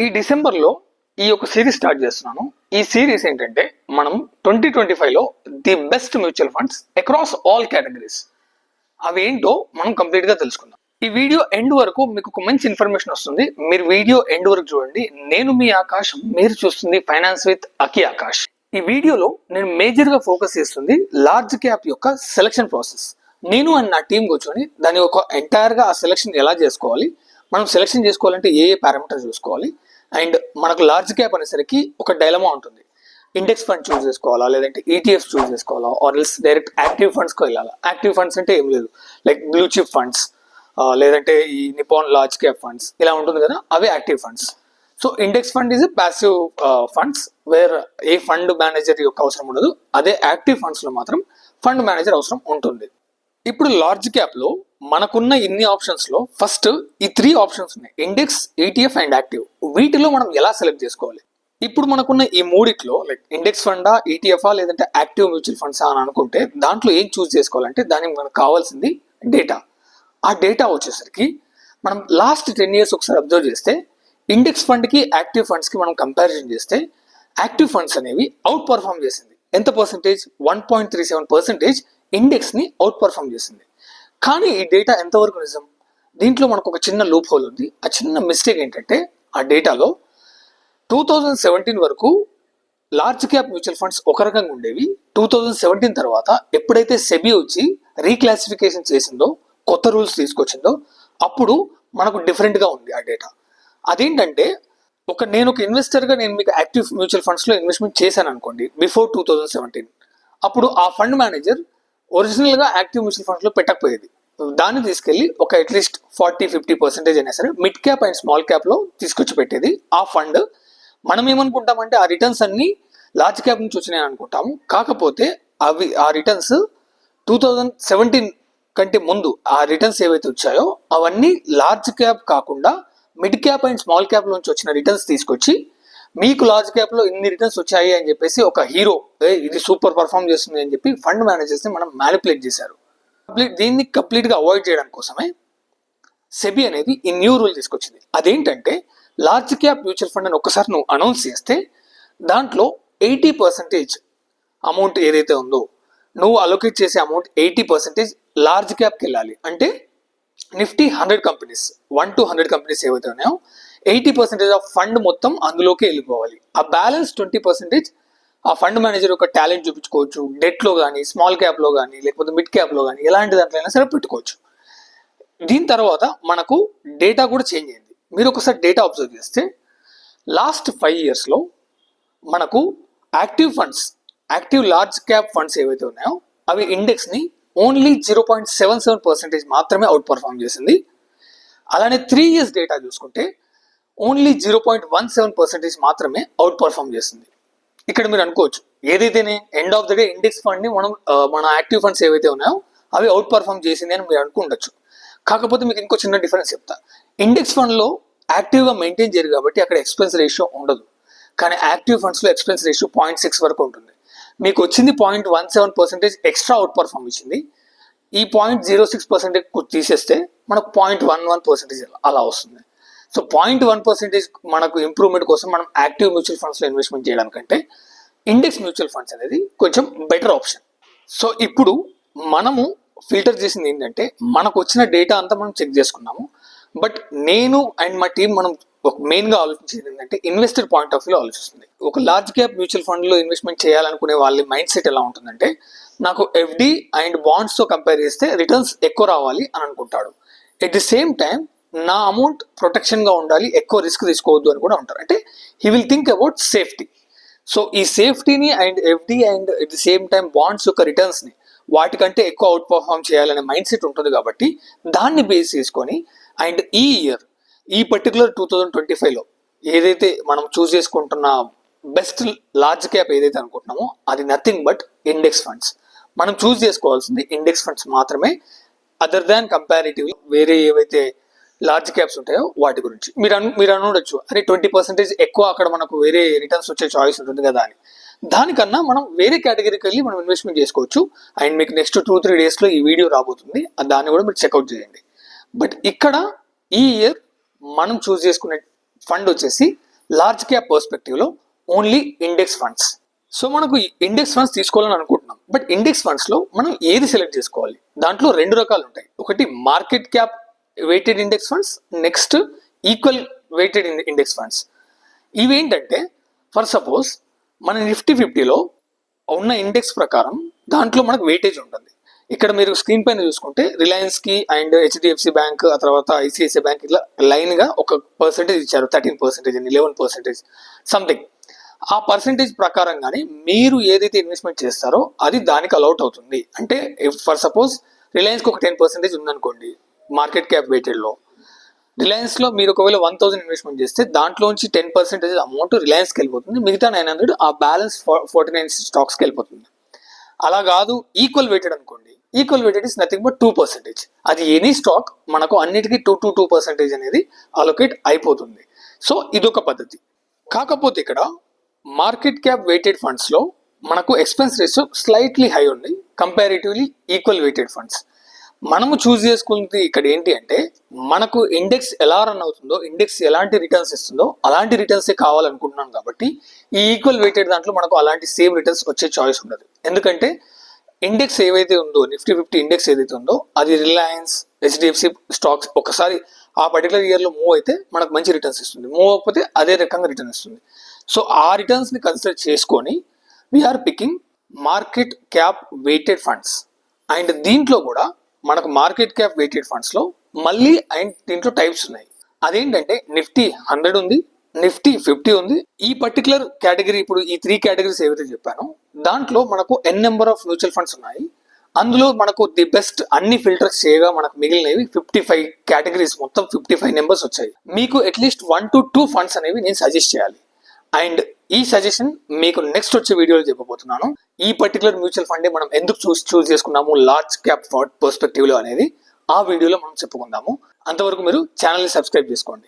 ఈ డిసెంబర్లో ఈ యొక్క సిరీస్ స్టార్ట్ చేస్తున్నాను. ఈ సిరీస్ ఏంటంటే మనం 2025లో the best mutual funds across all categories అవేంటో మనం కంప్లీట్ గా తెలుసుకుందాం. ఈ వీడియో ఎండ్ వరకు మీకు ఒక మంచి ఇన్ఫర్మేషన్ వస్తుంది. మీరు వీడియో ఎండ్ వరకు చూడండి. నేను మీ ఆకాష్, మీరు చూస్తుంది ఫైనాన్స్ విత్ అకి ఆకాష్. ఈ వీడియోలో నేను మేజర్ గా ఫోకస్ చేస్తుంది లార్జ్ క్యాప్ యొక్క సెలక్షన్ ప్రాసెస్. నేను అండ్ నా టీం కూర్చొని దాని ఒక ఎంటైర్ గా ఆ సెలక్షన్ ఎలా చేసుకోవాలి, మనం సెలక్షన్ చేసుకోవాలంటే ఏ పారామీటర్ చూసుకోవాలి, అండ్ మనకు లార్జ్ క్యాప్ అనేసరికి ఒక డైలమా ఉంటుంది. ఇండెక్స్ ఫండ్ చూస్ చేసుకోవాలా, లేదంటే ఈటీఎఫ్ చూస్ చేసుకోవాలా, ఆర్ ఎల్స్ డైరెక్ట్ యాక్టివ్ ఫండ్స్కి వెళ్ళాలా. యాక్టివ్ ఫండ్స్ అంటే ఏం లేదు, లైక్ బ్లూ చిప్ ఫండ్స్ లేదంటే ఈ నిపాన్ లార్జ్ క్యాప్ ఫండ్స్ ఇలా ఉంటుంది కదా, అవే active funds. So index fund is passive funds where a fund manager యొక్క అవసరం ఉండదు. అదే యాక్టివ్ ఫండ్స్ లో మాత్రం ఫండ్ మేనేజర్ అవసరం ఉంటుంది. ఇప్పుడు లార్జ్ క్యాప్ లో మనకున్న ఇన్ని ఆప్షన్స్ లో ఫస్ట్ ఈ 3 ఆప్షన్స్ ఉన్నాయి, ఇండెక్స్, ఈటీఎఫ్ అండ్ యాక్టివ్. వీటిలో మనం ఎలా సెలెక్ట్ చేసుకోవాలి? ఇప్పుడు మనకున్న ఈ మూడిట్లో లైక్ ఇండెక్స్ ఫండా, ఈటీఎఫా లేదంటే యాక్టివ్ మ్యూచువల్ ఫండ్సా అని అనుకుంటే దాంట్లో ఏం చూస్ చేసుకోవాలంటే దానికి మనకు కావాల్సింది డేటా. ఆ డేటా వచ్చేసరికి మనం లాస్ట్ 10 years ఒకసారి అబ్జర్వ్ చేస్తే ఇండెక్స్ ఫండ్ కి యాక్టివ్ ఫండ్స్ కి మనం కంపారిజన్ చేస్తే యాక్టివ్ ఫండ్స్ అనేవి అవుట్ పర్ఫార్మ్ చేసింది. ఎంత పర్సెంటేజ్? 1.37% ఇండెక్స్ ని అవుట్ పర్ఫార్మ్ చేసింది. కానీ ఈ డేటా ఎంతవరకు నిజం? దీంట్లో మనకు ఒక చిన్న లూప్ హోల్ ఉంది. ఆ చిన్న మిస్టేక్ ఏంటంటే ఆ డేటాలో 2017 వరకు లార్జ్ క్యాప్ మ్యూచువల్ ఫండ్స్ ఒక రకంగా ఉండేవి. 2017 తర్వాత ఎప్పుడైతే సెబీ వచ్చి రీక్లాసిఫికేషన్ చేసిందో, కొత్త రూల్స్ తీసుకొచ్చిందో, అప్పుడు మనకు డిఫరెంట్ గా ఉంది ఆ డేటా. అదేంటంటే నేను ఒక ఇన్వెస్టర్ గా నేను మీకు యాక్టివ్ మ్యూచువల్ ఫండ్స్ లో ఇన్వెస్ట్మెంట్ చేశాను అనుకోండి బిఫోర్ 2017. అప్పుడు ఆ ఫండ్ మేనేజర్ ఒరిజినల్ గా యాక్టివ్ మ్యూచువల్ ఫండ్స్ లో పెట్టకపోయేది. దాన్ని తీసుకెళ్లి ఒక అట్లీస్ట్ 40-50% అయినా సరే mid cap and small cap లో తీసుకొచ్చి పెట్టేది ఆ ఫండ్. మనం ఏమనుకుంటామంటే ఆ రిటర్న్స్ అన్ని లార్జ్ క్యాప్ నుంచి వచ్చినాయి అనుకుంటాము. కాకపోతే ఆ రిటర్న్స్ 2017 కంటే ముందు ఆ రిటర్న్స్ ఏవైతే వచ్చాయో అవన్నీ లార్జ్ క్యాప్ కాకుండా mid cap and small cap నుంచి వచ్చిన రిటర్న్స్ తీసుకొచ్చి మీకు లార్జ్ క్యాప్ లో ఇన్ని రిటర్న్స్ వచ్చాయి అని చెప్పేసి ఒక హీరో ఇది సూపర్ పర్ఫార్మ్ చేస్తుంది అని చెప్పి ఫండ్ మేనేజర్స్ ని మనం మ్యానిపులేట్ చేశారు. దీన్ని కంప్లీట్ గా అవాయిడ్ చేయడం కోసమే సెబీ అనేది ఈ న్యూ రూల్ తీసుకొచ్చింది. అదేంటంటే లార్జ్ క్యాప్ మ్యూచువల్ ఫండ్ అని ఒకసారి నువ్వు అనౌన్స్ చేస్తే దాంట్లో 80% అమౌంట్ ఏదైతే ఉందో నువ్వు అలొకేట్ చేసే అమౌంట్ 80% లార్జ్ క్యాప్కి వెళ్ళాలి. అంటే నిఫ్టీ 100 కంపెనీస్ 1 to 100 కంపెనీస్ ఏవైతే ఉన్నాయో 80% ఆఫ్ ఫండ్ మొత్తం అందులోకి వెళ్ళిపోవాలి. ఆ బ్యాలెన్స్ 20% ఆ ఫండ్ మేనేజర్ యొక్క టాలెంట్ చూపించుకోవచ్చు. డెట్ లో కానీ, స్మాల్ క్యాప్ లో కానీ, లేకపోతే మిడ్ క్యాప్ లో కానీ, ఎలాంటి దాంట్లో అయినా సరే పెట్టుకోవచ్చు. దీని తర్వాత మనకు డేటా కూడా చేంజ్ అయింది. మీరు ఒకసారి డేటా అబ్జర్వ్ చేస్తే లాస్ట్ 5 years లో మనకు active funds, active large cap funds ఏవైతే ఉన్నాయో అవి ఇండెక్స్ ని ఓన్లీ 0.77% మాత్రమే అవుట్ పర్ఫార్మ్ చేసింది. అలానే 3 years డేటా చూసుకుంటే ఓన్లీ 0.17% మాత్రమే అవుట్ పర్ఫార్మ్ చేసింది. ఇక్కడ మీరు అనుకోవచ్చు ఏదైతేనే end of the day index fund ని మన యాక్టివ్ ఫండ్స్ ఏవైతే ఉన్నాయో అవి అవుట్ పర్ఫార్మ్ చేసింది అని మీరు అనుకుండొచ్చు. కాకపోతే మీకు ఇంకో చిన్న డిఫరెన్స్ చెప్తా. ఇండెక్స్ ఫండ్ లో యాక్టివ్ గా మెయింటైన్ చేయరు కాబట్టి అక్కడ ఎక్స్పెన్స్ రేషియో ఉండదు. కానీ యాక్టివ్ ఫండ్స్ లో ఎక్స్పెన్స్ రేషియో 0.6 వరకు ఉంటుంది. మీకు వచ్చింది 0.17% ఎక్స్ట్రా అవుట్ పర్ఫార్మ్ ఇచ్చింది. ఈ 0.06% తీసేస్తే మనకు 0.11% అలా వస్తుంది. సో 0.1% మనకు ఇంప్రూవ్మెంట్ కోసం మనం యాక్టివ్ మ్యూచువల్ ఫండ్స్ లో ఇన్వెస్ట్మెంట్ చేయడానికంటే ఇండెక్స్ మ్యూచువల్ ఫండ్స్ అనేది కొంచెం బెటర్ ఆప్షన్. సో ఇప్పుడు మనము ఫిల్టర్ చేసింది ఏంటంటే మనకు వచ్చిన డేటా అంతా మనం చెక్ చేసుకున్నాము. బట్ నేను అండ్ మా టీం మనం మెయిన్ గా ఆలోచించేది ఏంటంటే ఇన్వెస్టర్ పాయింట్ ఆఫ్ వ్యూ ఆలోచిస్తుంది. ఒక లార్జ్ క్యాప్ మ్యూచువల్ ఫండ్ లో ఇన్వెస్ట్మెంట్ చేయాలనుకునే వాళ్ళ మైండ్ సెట్ ఎలా ఉంటుందంటే నాకు ఎఫ్డి అండ్ బాండ్స్ తో కంపేర్ చేస్తే రిటర్న్స్ ఎక్కువ రావాలి అని అనుకుంటాడు. ఎట్ ది సేమ్ టైం నా అమౌంట్ ప్రొటెక్షన్ గా ఉండాలి, ఎక్కువ రిస్క్ తీసుకోవద్దు అని కూడా ఉంటారు. అంటే he will think about safety. So ఈ సేఫ్టీని and FD and at the same time bonds యొక్క రిటర్న్స్ ని వాటికంటే ఎక్కువ అవుట్ పర్ఫార్మ్ చేయాలనే మైండ్ సెట్ ఉంటుంది. కాబట్టి దాన్ని బేస్ చేసుకొని అండ్ ఈ ఇయర్ ఈ పర్టికులర్ 2025లో ఏదైతే మనం చూస్ చేసుకుంటున్న బెస్ట్ లార్జ్ క్యాప్ ఏదైతే అనుకుంటున్నామో అది నథింగ్ బట్ ఇండెక్స్ ఫండ్స్. మనం చూస్ చేసుకోవాల్సింది ఇండెక్స్ ఫండ్స్ మాత్రమే, అదర్ దాన్ కంపారిటివ్ వేరే ఏవైతే లార్జ్ క్యాప్స్ ఉంటాయో వాటి గురించి. మీరు అనుకోవచ్చు అరే 20% ఎక్కువ అక్కడ మనకు వేరే రిటర్న్స్ వచ్చే చాయిస్ ఉంటుంది కదా అని. దానికన్నా మనం వేరే కేటగిరీకి వెళ్ళి మనం ఇన్వెస్ట్మెంట్ చేసుకోవచ్చు. అండ్ మీకు నెక్స్ట్ 2-3 days లో ఈ వీడియో రాబోతుంది, దాన్ని కూడా మీరు చెక్అవుట్ చేయండి. బట్ ఇక్కడ ఈ ఇయర్ మనం చూస్ చేసుకునే ఫండ్ వచ్చేసి లార్జ్ క్యాప్ పర్స్పెక్టివ్లో ఓన్లీ ఇండెక్స్ ఫండ్స్. సో మనకు ఇండెక్స్ ఫండ్స్ తీసుకోవాలని అనుకుంటున్నాం, బట్ ఇండెక్స్ ఫండ్స్లో మనం ఏది సెలెక్ట్ చేసుకోవాలి? దాంట్లో 2 రకాలు ఉంటాయి. ఒకటి market cap weighted index funds, next equal weighted index funds. ఇవేంటంటే ఫర్ సపోజ్ మన నిఫ్టీ 50లో ఉన్న ఇండెక్స్ ప్రకారం దాంట్లో మనకు వెయిటేజ్ ఉంటుంది. ఇక్కడ మీరు స్క్రీన్ పైన చూసుకుంటే రిలయన్స్కి అండ్ హెచ్డిఎఫ్సి బ్యాంక్, ఆ తర్వాత ఐసిఐసిఐ బ్యాంక్ ఇట్లా లైన్గా ఒక పర్సెంటేజ్ ఇచ్చారు, 13% అని 11% సంథింగ్. ఆ పర్సెంటేజ్ ప్రకారంగానే మీరు ఏదైతే ఇన్వెస్ట్మెంట్ చేస్తారో అది దానికి అలౌట్ అవుతుంది. అంటే ఫర్ సపోజ్ రిలయన్స్కి ఒక 10% ఉందనుకోండి మార్కెట్ క్యాప్ వెయిటెడ్లో. రిలయన్స్లో మీరు ఒకవేళ 1000 ఇన్వెస్ట్మెంట్ చేస్తే దాంట్లోంచి 10% అమౌంట్ రిలయన్స్కి వెళ్ళిపోతుంది, మిగతా 900 ఆ బ్యాలెన్స్ 49 స్టాక్స్కి వెళ్ళిపోతుంది. అలా కాదు ఈక్వల్ వెయిటెడ్ అనుకోండి, equal weighted is nothing but 2%. అది ఎనీ స్టాక్ మనకు అన్నిటికీ 2% అనేది అలొకేట్ అయిపోతుంది. సో ఇదొక పద్ధతి. కాకపోతే ఇక్కడ మార్కెట్ క్యాప్ వెయిటెడ్ ఫండ్స్లో మనకు ఎక్స్పెన్స్ రేషియో స్లైట్లీ హై ఉంది కంపారిటివ్లీ ఈక్వల్ వెయిటెడ్ ఫండ్స్. మనము చూస్ చేసుకుంది ఇక్కడ ఏంటి అంటే మనకు ఇండెక్స్ ఎలా రన్ అవుతుందో, ఇండెక్స్ ఎలాంటి రిటర్న్స్ ఇస్తుందో అలాంటి రిటర్న్సే కావాలనుకుంటున్నాం కాబట్టి ఈ ఈక్వల్ వెయిటెడ్ దాంట్లో మనకు అలాంటి సేమ్ రిటర్న్స్ వచ్చే చాయిస్ ఉండదు. ఎందుకంటే ఇండెక్స్ ఏవైతే ఉందో నిఫ్టీ 50 ఇండెక్స్ ఏదైతే ఉందో అది రిలయన్స్, హెచ్డిఎఫ్సి స్టాక్స్ ఒకసారి ఆ పర్టికులర్ ఇయర్లో మూవ్ అయితే మనకు మంచి రిటర్న్స్ ఇస్తుంది, మూవ్ అవ్వకపోతే అదే రకంగా రిటర్న్ ఇస్తుంది. సో ఆ రిటర్న్స్ని కన్సిడర్ చేసుకొని we're picking market cap weighted funds. And దీంట్లో కూడా మనకు మార్కెట్ క్యాప్ వెయిటెడ్ ఫండ్స్లో మళ్ళీ అండ్ దీంట్లో టైప్స్ ఉన్నాయి. అదేంటంటే నిఫ్టీ 100 ఉంది, నిఫ్టీ 50 ఉంది. ఈ పర్టికులర్ కేటగిరీ ఇప్పుడు ఈ 3 కేటగిరీస్ ఏవైతే చెప్పానో దాంట్లో మనకు నెంబర్ ఆఫ్ మ్యూచువల్ ఫండ్స్ ఉన్నాయి. అందులో మనకు ది బెస్ట్ అన్ని ఫిల్టర్స్ చేయగా మనకు మిగిలినవి 55 కేటగిరీస్, మొత్తం 55 నెంబర్స్ వచ్చాయి. మీకు అట్లీస్ట్ 1 to 2 ఫండ్స్ అనేవి నేను సజెస్ట్ చేయాలి. అండ్ ఈ సజెషన్ మీకు నెక్స్ట్ వచ్చే వీడియోలో చెప్పబోతున్నాను. ఈ పర్టికులర్ మ్యూచువల్ ఫండ్ మనం ఎందుకు చూస్ చేసుకున్నాము లార్జ్ క్యాప్ పర్స్పెక్టివ్లో అనేది ఆ వీడియోలో మనం చెప్పుకుందాము. అంతవరకు మీరు ఛానల్ని సబ్స్క్రైబ్ చేసుకోండి.